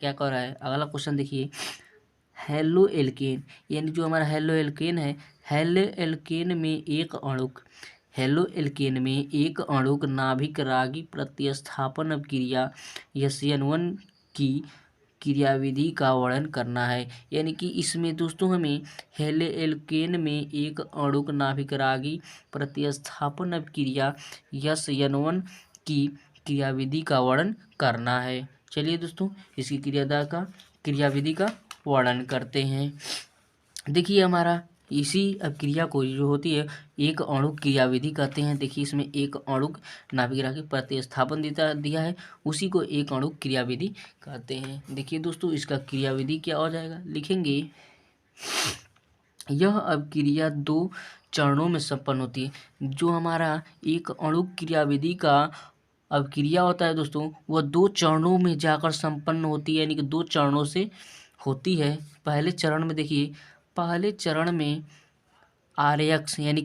क्या कर रहा है। अगला क्वेश्चन देखिए, हेलो एल्केन यानी जो हमारा हेलो एल्केन है, हेलो एल्केन में एक अणुक हेलो एल्केन में एक अणुक नाभिक रागी प्रतिस्थापन अभिक्रिया SN1 की क्रियाविधि का वर्णन करना है। यानी कि इसमें दोस्तों हमें हेलो एल्केन में एक अणुक नाभिक रागी प्रतिस्थापन अभिक्रिया SN1 की क्रियाविधि का वर्णन करना है। चलिए दोस्तों इसकी क्रियाविधि का वर्णन करते हैं। देखिए हमारा इसी अभिक्रिया को जो होती है एक अणुक क्रियाविधि कहते हैं। देखिए इसमें एक अणुक नाभिक रागी प्रतिस्थापन दिया है, उसी को एक अणुक क्रियाविधि कहते हैं। देखिए दोस्तों इसका क्रियाविधि क्या हो जाएगा, लिखेंगे यह अभिक्रिया 2 चरणों में संपन्न होती है। जो हमारा एक अणुक क्रियाविधि का अभिक्रिया होता है दोस्तों, वह 2 चरणों में जाकर संपन्न होती है, यानी कि 2 चरणों से होती है। पहले चरण में देखिए, पहले चरण में RX यानी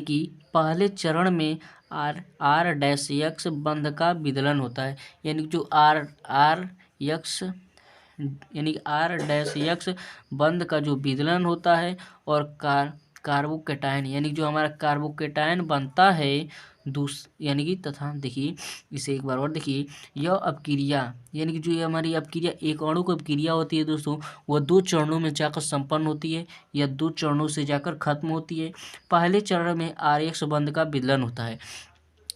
कि पहले चरण में R' बंध का विदलन होता है। यानी जो R' बंध का जो विदलन होता है और कार्बोकेटायन यानी जो हमारा कार्बोकेटायन बनता है यानी कि तथा देखिए इसे एक बार और देखिए, यह अभिक्रिया यानी कि जो ये हमारी अभिक्रिया एक अणुक अभिक्रिया होती है दोस्तों, वह 2 चरणों में जाकर संपन्न होती है या 2 चरणों से जाकर खत्म होती है। पहले चरण में RX बंध का विदलन होता है,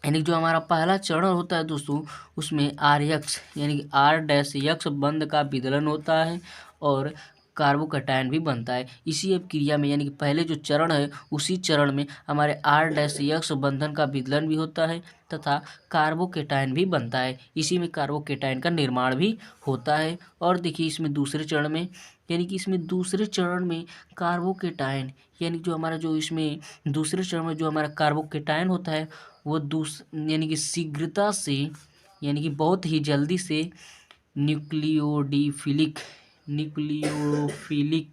यानी जो हमारा पहला चरण होता है दोस्तों, उसमें RX यानी कि R' बंध का विदलन होता है और कार्बोकेटायन भी बनता है। इसी अभिक्रिया में यानी कि पहले जो चरण है उसी चरण में हमारे R' बंधन का विदलन भी होता है तथा कार्बोकेटायन भी बनता है। इसी में कार्बोकेटायन का निर्माण भी होता है। और देखिए इसमें दूसरे चरण में यानी कि इसमें दूसरे चरण में कार्बोकेटायन यानी जो हमारा जो इसमें दूसरे चरण में जो हमारा कार्बोकेटायन होता है वो यानी कि शीघ्रता से यानी कि बहुत ही जल्दी से न्यूक्लियोफिलिक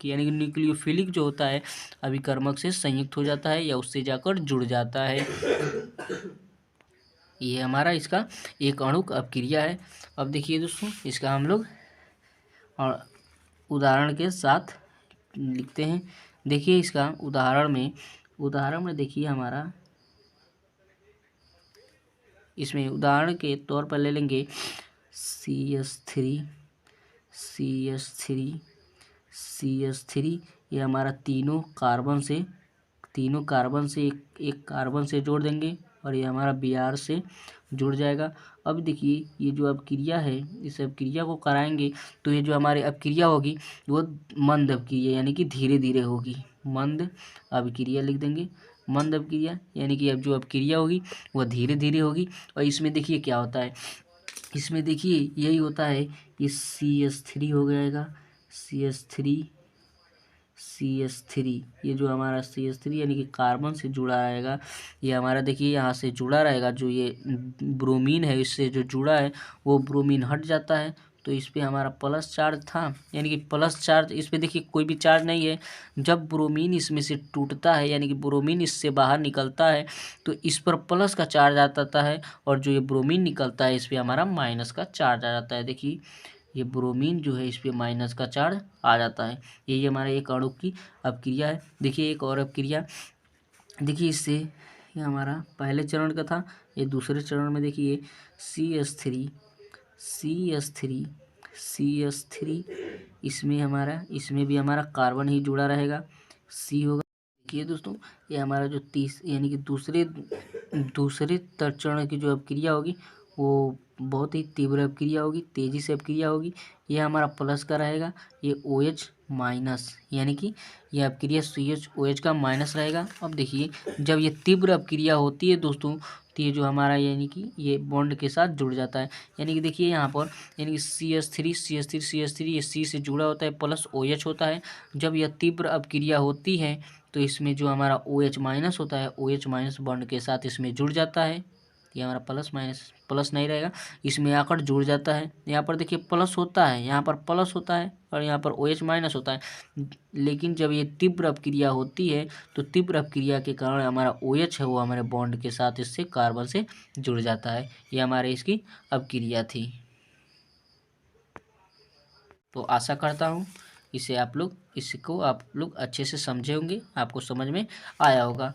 यानी कि न्यूक्लियोफिलिक जो होता है अभिकर्मक से संयुक्त हो जाता है या उससे जाकर जुड़ जाता है। ये हमारा इसका एक अणुक अभिक्रिया है। अब देखिए दोस्तों इसका हम लोग और उदाहरण के साथ लिखते हैं। देखिए इसका उदाहरण में देखिए हमारा इसमें उदाहरण के तौर पर ले लेंगे CH3 ये हमारा तीनों कार्बन से एक कार्बन से जोड़ देंगे और ये हमारा Br से जुड़ जाएगा। अब देखिए ये जो अभिक्रिया है इस अभिक्रिया को कराएंगे तो ये जो हमारी अभिक्रिया होगी वो मंद अभिक्रिया यानी कि धीरे धीरे होगी। मंद अभिक्रिया लिख देंगे, मंद अभिक्रिया यानी कि अब जो अभिक्रिया होगी वह धीरे धीरे होगी। और इसमें देखिए क्या होता है, इसमें देखिए यही होता है, ये CH3 हो जाएगा, CH3 ये जो हमारा CH3 यानी कि कार्बन से जुड़ा रहेगा, ये हमारा देखिए यहाँ से जुड़ा रहेगा। जो ये ब्रोमीन है इससे जो जुड़ा है वो ब्रोमीन हट जाता है तो इस पर हमारा प्लस चार्ज था, यानी कि प्लस चार्ज इस पर देखिए कोई भी चार्ज नहीं है। जब ब्रोमीन इसमें से टूटता है यानी कि ब्रोमीन इससे बाहर निकलता है तो इस पर प्लस का चार्ज आ जाता है और जो ये ब्रोमीन निकलता है इस पर हमारा माइनस का चार्ज आ जाता है। देखिए ये ब्रोमीन जो है इस पर माइनस का चार्ज आ जाता है। यही हमारे एक अणु की अभिक्रिया है। देखिए एक और अभिक्रिया देखिए इससे ये हमारा पहले चरण का था, ये दूसरे चरण में देखिए CH3 इसमें भी हमारा कार्बन ही जुड़ा रहेगा, C होगा। देखिए दोस्तों ये हमारा जो यानी कि दूसरे चरण की जो अभिक्रिया होगी वो बहुत ही तीव्र अभिक्रिया होगी, तेजी से अभिक्रिया होगी। ये हमारा प्लस का रहेगा, ये OH माइनस यानी कि यह अभिक्रिया CHOH का माइनस रहेगा। अब देखिए जब ये तीव्र अभिक्रिया होती है दोस्तों तो ये जो हमारा यानी कि ये बॉन्ड के साथ जुड़ जाता है। यानी कि देखिए यहाँ पर यानी कि CH3 ये C से जुड़ा होता है प्लस OH होता है। जब यह तीव्र अभिक्रिया होती है तो इसमें जो हमारा OH माइनस होता है OH माइनस बॉन्ड के साथ इसमें जुड़ जाता है। ये हमारा प्लस माइनस प्लस नहीं रहेगा, इसमें आकर जुड़ जाता है। यहाँ पर देखिए प्लस होता है, यहाँ पर प्लस होता है और यहाँ पर OH माइनस होता है। लेकिन जब ये तीव्र अपक्रिया होती है तो तीव्र अपक्रिया के कारण हमारा OH है वो हमारे बॉन्ड के साथ इससे कार्बन से जुड़ जाता है। ये हमारे इसकी अपक्रिया थी। तो आशा करता हूँ इसको आप लोग अच्छे से समझे होंगे, आपको समझ में आया होगा।